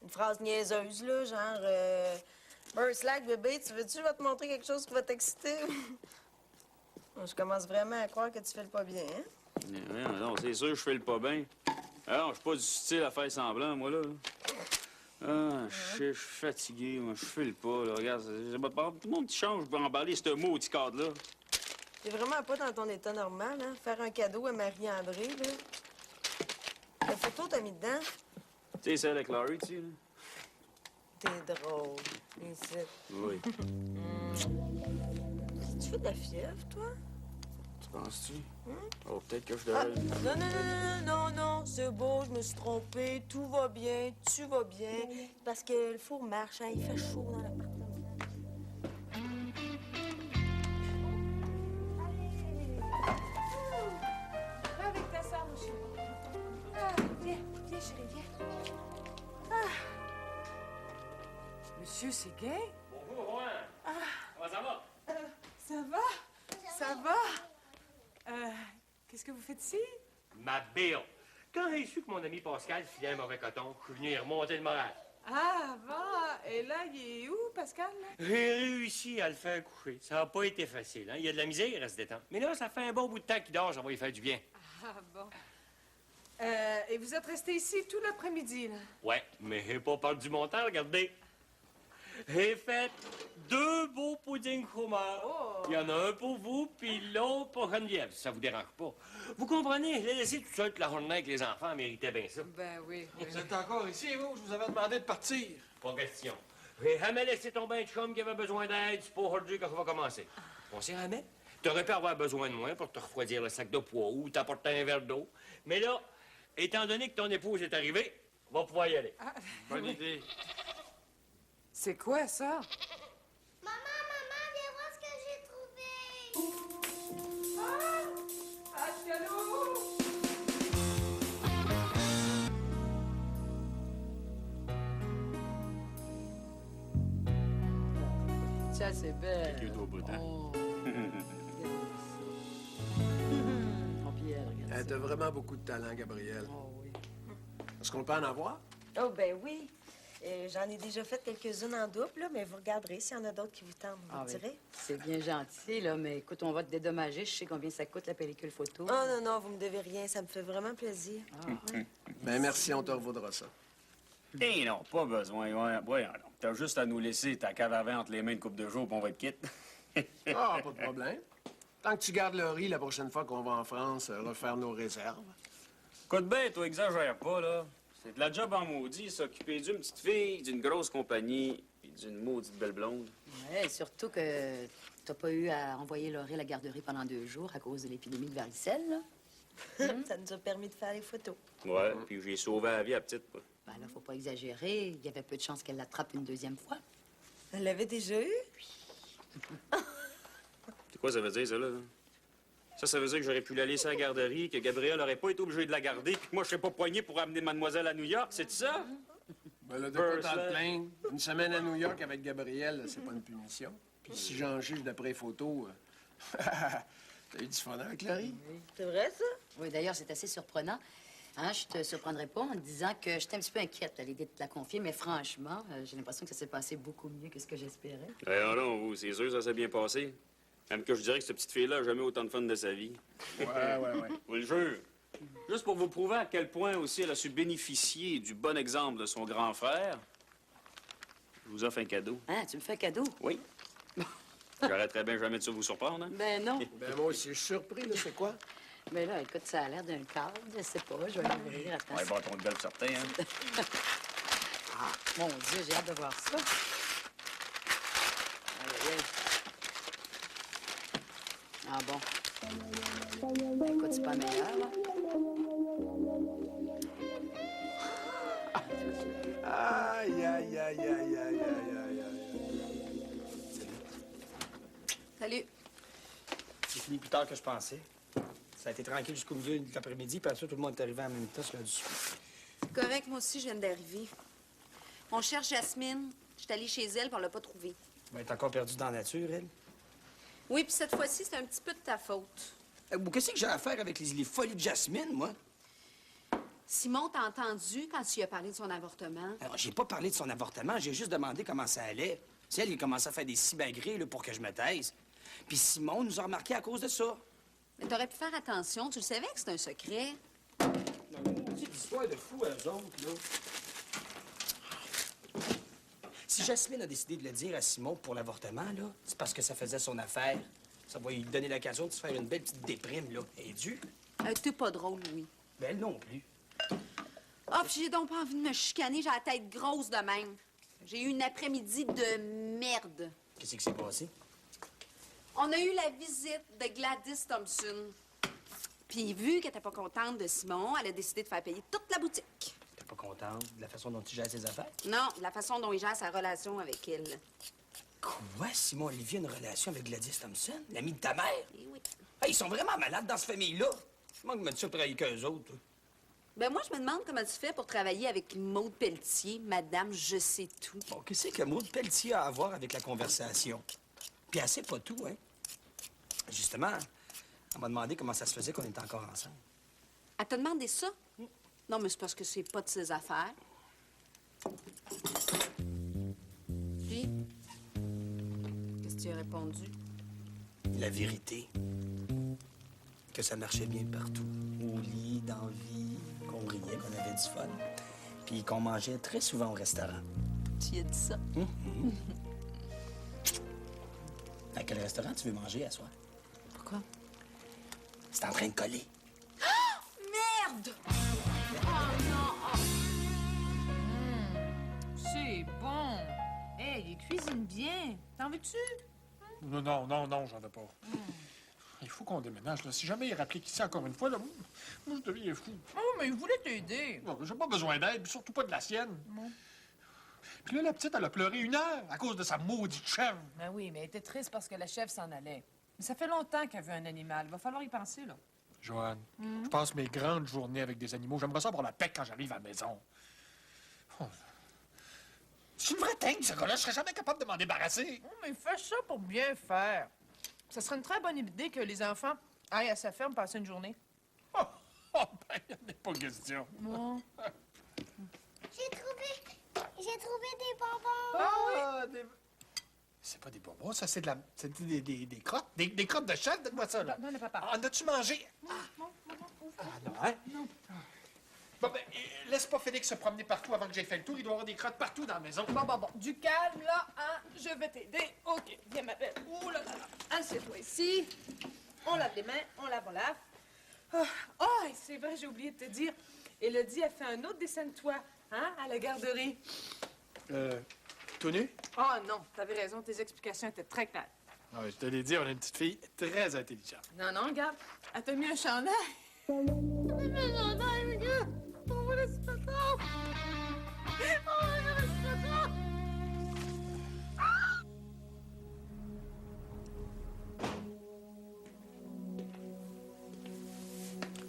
une phrase niaiseuse, là, genre... Slack, bébé, tu veux-tu, je vais te montrer quelque chose qui va t'exciter? Je commence vraiment à croire que tu fais le pas bien, hein? Non, c'est sûr que je fais le pas bien. Alors, je suis pas du style à faire semblant, moi, là. Ah, je suis fatigué, moi, je fais le pas, là. Regarde, tout le monde qui change pour emballer ce maudit cadre-là. T'es vraiment pas dans ton état normal, hein? Faire un cadeau à Marie-André, là. La photo, t'as mis dedans? Tu sais, celle avec Laurie, tu sais, là? T'es drôle. Ici. Oui. Tu fais de la fièvre, toi? Tu penses-tu? Oh, peut-être que je Ah, devrais... non, c'est beau, je me suis trompée. Tout va bien, tu vas bien. Parce que le four marche, hein? Il fait chaud dans l'appartement. Va avec ta soeur, mon chéri. Ah, viens, chérie, viens. Ah. Monsieur Séguin? Bonjour, Rouen. Comment ça va? Ça va? Ça va? Qu'est-ce que vous faites ici? Ma Bill. Quand j'ai su que mon ami Pascal filait un mauvais coton, je suis venu y remonter le moral. Ah, bon. Et là, il est où, Pascal? J'ai réussi à le faire coucher. Ça n'a pas été facile, hein? Il y a de la misère à se détendre. Mais là, ça fait un bon bout de temps qu'il dort, ça va lui faire du bien. Ah, bon. Et vous êtes resté ici tout l'après-midi, là? Ouais, mais j'ai pas perdu mon temps, regardez. J'ai fait 2 beaux puddings fromage. Oh. Il y en a un pour vous, puis l'autre pour Geneviève, si ça vous dérange pas. Vous comprenez, je l'ai laissé tout seul toute la journée avec les enfants, méritait bien ça. Ben oui. Vous êtes encore ici, vous? Je vous avais demandé de partir. Pas question. J'ai jamais laissé tomber un chum qui avait besoin d'aide, c'est pas aujourd'hui quand ça va commencer. On sait jamais. T'aurais pu avoir besoin de moi pour te refroidir le sac de poids ou t'apporter un verre d'eau. Mais là, étant donné que ton épouse est arrivée, on va pouvoir y aller. Bonne idée. C'est quoi, ça? Maman, viens voir ce que j'ai trouvé. Ça, c'est belle. Cute au bout, hein? Oh, oh Pierre, regarde ça. T'as vraiment beaucoup de talent, Gabrielle. Oh oui. Est-ce qu'on peut en avoir? Oh, ben oui. J'en ai déjà fait quelques-unes en double, là, mais vous regarderez s'il y en a d'autres qui vous tentent, vous Ah, me ben, direz. c'est bien gentil, là, mais écoute, on va te dédommager. Je sais combien ça coûte, la pellicule photo. Oh non, non, vous me devez rien. Ça me fait vraiment plaisir. Ben merci, on te revaudra ça. Eh non, pas besoin. Ouais, non. T'as juste à nous laisser ta cave à vin entre les mains une couple de jours, puis on va être quitte. Ah, pas de problème. Tant que tu gardes le riz la prochaine fois qu'on va en France, refaire nos réserves. Écoute bien, toi, exagère pas, là. C'est de la job en maudit, s'occuper d'une petite fille, d'une grosse compagnie, puis d'une maudite belle blonde. Ouais, surtout que t'as pas eu à envoyer Laurie à la garderie pendant 2 jours à cause de l'épidémie de varicelle, là. Ça nous a permis de faire les photos. Ouais, puis j'ai sauvé la vie à la petite, quoi. Ben là, faut pas exagérer. Il y avait peu de chances qu'elle l'attrape une 2e fois. Elle l'avait déjà eu? C'est quoi ça veut dire, ça, là? Ça veut dire que j'aurais pu la laisser à la garderie, que Gabriel aurait pas été obligé de la garder, puis que moi, je serais pas poigné pour amener mademoiselle à New York, c'est ça? Ben là, de quoi t'en te plaindre? Une semaine à New York avec Gabrielle, c'est pas une punition. Puis si j'en juge d'après les photos, t'as eu du fun avec Laurie? C'est vrai, ça? Oui, d'ailleurs, c'est assez surprenant. Hein, je te surprendrai pas en te disant que j'étais un petit peu inquiète à l'idée de te la confier, mais franchement, j'ai l'impression que ça s'est passé beaucoup mieux que ce que j'espérais. Non, c'est sûr, ça s'est bien passé. Même que je dirais que cette petite fille-là n'a jamais autant de fun de sa vie. Ouais. Je vous le jure. Juste pour vous prouver à quel point aussi elle a su bénéficier du bon exemple de son grand frère, je vous offre un cadeau. Hein, tu me fais un cadeau? Oui. J'arrêterais bien jamais de ça vous surprendre, hein? Ben non. Ben moi aussi, je suis surpris, là, c'est quoi? Mais là, écoute, ça a l'air d'un cadre, je sais pas, je vais l'ouvrir, attends. Ouais, bon, ton de golf certain, hein? Ah, mon Dieu, j'ai hâte de voir ça. Aïe, aïe. Ah bon. Ben écoute, c'est pas meilleur, là. Aïe. Salut. C'est fini plus tard que je pensais. Ça a été tranquille jusqu'au milieu de l'après-midi, puis après ça, tout le monde est arrivé en même temps sur l'heure du souper. C'est correct, moi aussi, je viens d'arriver. On cherche Jasmine. Je suis allée chez elle, puis on l'a pas trouvée. Elle est encore perdue dans la nature, elle. Oui, puis cette fois-ci, c'est un petit peu de ta faute. Qu'est-ce que j'ai à faire avec les folies de Jasmine, moi? Simon t'a entendu quand tu lui as parlé de son avortement. Alors, j'ai pas parlé de son avortement, j'ai juste demandé comment ça allait. C'est elle qui a commencé à faire des cibagrées là, pour que je me taise. Puis Simon nous a remarqué à cause de ça. Mais t'aurais pu faire attention. Tu le savais que c'est un secret. C'est l'histoire de fou, eux autres, là. Si Jasmine a décidé de le dire à Simon pour l'avortement, là, c'est parce que ça faisait son affaire. Ça va lui donner l'occasion de se faire une belle petite déprime, là. Elle est due. T'es pas drôle, Louis. Ben, elle non plus. Ah, puis j'ai donc pas envie de me chicaner. J'ai la tête grosse de même. J'ai eu une après-midi de merde. Qu'est-ce qui s'est passé? On a eu la visite de Gladys Thompson. Puis vu qu'elle était pas contente de Simon, elle a décidé de faire payer toute la boutique. T'es pas contente de la façon dont il gère ses affaires? Non, de la façon dont il gère sa relation avec elle. Quoi? Simon Olivier a une relation avec Gladys Thompson, l'amie de ta mère? Eh oui. Hey, ils sont vraiment malades dans cette famille-là. Je manque de me dire pour travailler qu'eux autres. Ben moi, je me demande comment tu fais pour travailler avec Maude Pelletier, Madame Je sais tout. Bon, qu'est-ce que Maude Pelletier a à voir avec la conversation? Puis elle sait pas tout, hein? Justement, elle m'a demandé comment ça se faisait qu'on était encore ensemble. Elle t'a demandé ça? Non, mais c'est parce que c'est pas de ses affaires. Puis, qu'est-ce que tu as répondu? La vérité. Que ça marchait bien partout. Au lit, dans la vie, qu'on riait, qu'on avait du fun. Puis qu'on mangeait très souvent au restaurant. Tu y as dit ça? À quel restaurant tu veux manger à soir? Pourquoi? C'est en train de coller. Merde! Oh non! C'est bon. Hey, il cuisine bien. T'en veux-tu? Non, j'en veux pas. Il faut qu'on déménage, là. Si jamais il rapplique ici encore une fois, là, moi, je deviens fou. Oh, mais il voulait t'aider. Bon, j'ai pas besoin d'aide, puis surtout pas de la sienne. Non. Puis là, la petite, elle a pleuré 1 heure à cause de sa maudite chèvre. Ben oui, mais elle était triste parce que la chèvre s'en allait. Mais ça fait longtemps qu'elle veut un animal. Il va falloir y penser, là. Joanne, je passe mes grandes journées avec des animaux. J'aimerais ça avoir la paix quand j'arrive à la maison. Oh. C'est une vraie teigne, ce gars-là. Je serais jamais capable de m'en débarrasser. Oh, mais fais ça pour bien faire. Ça serait une très bonne idée que les enfants aillent à sa ferme passer une journée. Ben, il n'est pas question. Bon. J'ai trouvé des bonbons. Ah, c'est pas des bonbons, ça, c'est de la... C'est des crottes. Des crottes de chèvre, donne-moi ça, là. Non, papa. En as-tu mangé? Non, non. Ah, non, hein? Non. Bon, ben, laisse pas Félix se promener partout avant que j'aie fait le tour. Il doit y avoir des crottes partout dans la maison. Bon. Du calme, là, hein? Je vais t'aider. OK, viens, ma belle. Ouh là là. Assieds-toi ici. On lave les mains, on lave. Oh, c'est vrai, j'ai oublié de te dire. Élodie a fait un autre dessin de toi, hein, à la garderie. Tout nu? Oh non, t'avais raison, tes explications étaient très claires. Ah, je te l'ai dit, on a une petite fille très intelligente. Non, regarde, elle t'a mis un chandail. Elle t'a mis un chandail, regarde. On va laisser pas ça.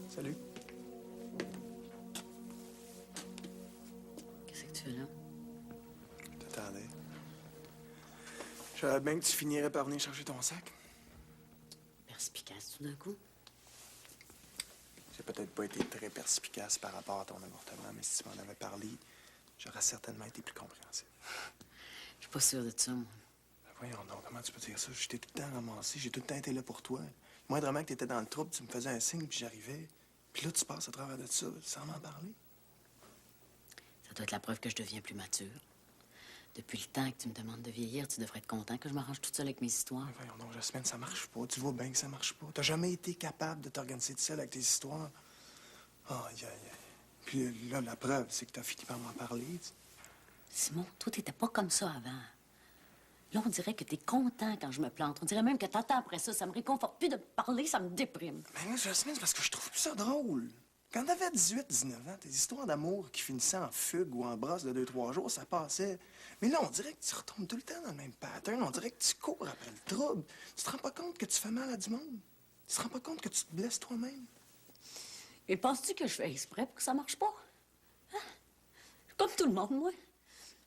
Salut. Qu'est-ce que tu fais là? T'attendais. Je savais bien que tu finirais par venir chercher ton sac. Perspicace tout d'un coup. J'ai peut-être pas été très perspicace par rapport à ton avortement, mais si tu m'en avais parlé, j'aurais certainement été plus compréhensif. Je suis pas sûre de ça, moi. Ben voyons donc, comment tu peux dire ça? J'étais tout le temps ramassé, j'ai tout le temps été là pour toi. Moindrement que t'étais dans le trouble, tu me faisais un signe, puis j'arrivais. Puis là, tu passes à travers de ça, sans m'en parler. Ça doit être la preuve que je deviens plus mature. Depuis le temps que tu me demandes de vieillir, tu devrais être content que je m'arrange toute seule avec mes histoires. Mais voyons donc, Jasmine, ça marche pas. Tu vois bien que ça marche pas. T'as jamais été capable de t'organiser toute seule avec tes histoires. Aïe. Puis là, la preuve, c'est que t'as fini par m'en parler. Simon, toi, t'étais pas comme ça avant. Là, on dirait que t'es content quand je me plante. On dirait même que t'attends après ça. Ça me réconforte plus de parler, ça me déprime. Mais là, Jasmine, c'est parce que je trouve plus ça drôle. Quand t'avais 18, 19 ans, tes histoires d'amour qui finissaient en fugue ou en brosse de 2-3 jours, ça passait. Mais là, on dirait que tu retombes tout le temps dans le même pattern. On dirait que tu cours après le trouble. Tu te rends pas compte que tu fais mal à du monde. Tu te rends pas compte que tu te blesses toi-même. Et penses-tu que je fais exprès pour que ça marche pas? Hein? Comme tout le monde, moi.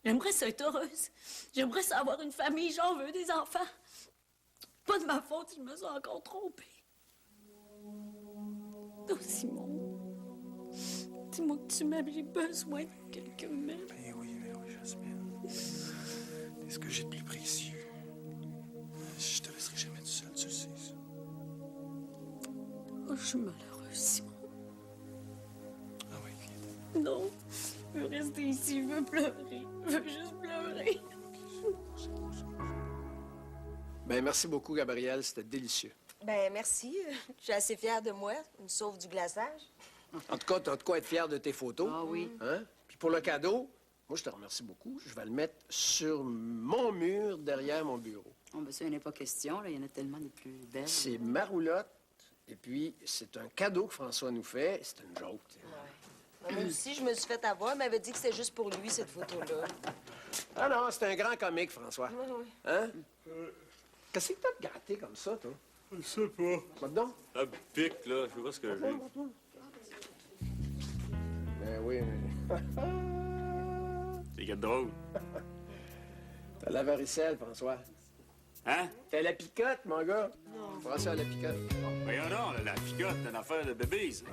J'aimerais ça être heureuse. J'aimerais ça avoir une famille, j'en veux des enfants. Pas de ma faute si je me suis encore trompée. Oh, Simon, dis-moi que tu m'aimes, j'ai besoin de quelqu'un qui m'aime. Ben oui, Jasmine. C'est ce que j'ai de plus précieux. Je te laisserai jamais tout seul, tu le sais, ça. Oh, je suis malheureuse, Simon. Ah oui, viens. Non, je veux rester ici, je veux pleurer. Je veux juste pleurer. Ben merci beaucoup, Gabrielle. C'était délicieux. Ben merci. Je suis assez fière de moi. Une sauve du glaçage. En tout cas, t'as de quoi être fière de tes photos. Ah oui. Hein? Puis pour le cadeau, moi, je te remercie beaucoup. Je vais le mettre sur mon mur, derrière mon bureau. Oh, ben ça, il n'y en a pas question, là. Il y en a tellement des plus belles. C'est ma roulotte. Et puis, c'est un cadeau que François nous fait. C'est une joke. Tu sais. Ouais. Moi aussi, je me suis fait avoir. Il m'avait dit que c'était juste pour lui, cette photo-là. Ah non, c'est un grand comique, François. Oui. Hein? Qu'est-ce que t'as de gratté comme ça, toi? Je sais pas. Quoi donc? Un pic, là. Je sais pas ce que j'ai. Ben oui, mais... C'est que drôle. T'as la varicelle, François. Hein? T'as la picote, mon gars. Non. François a la picote. Voyons donc, la picote, c'est une affaire de bébé, ça.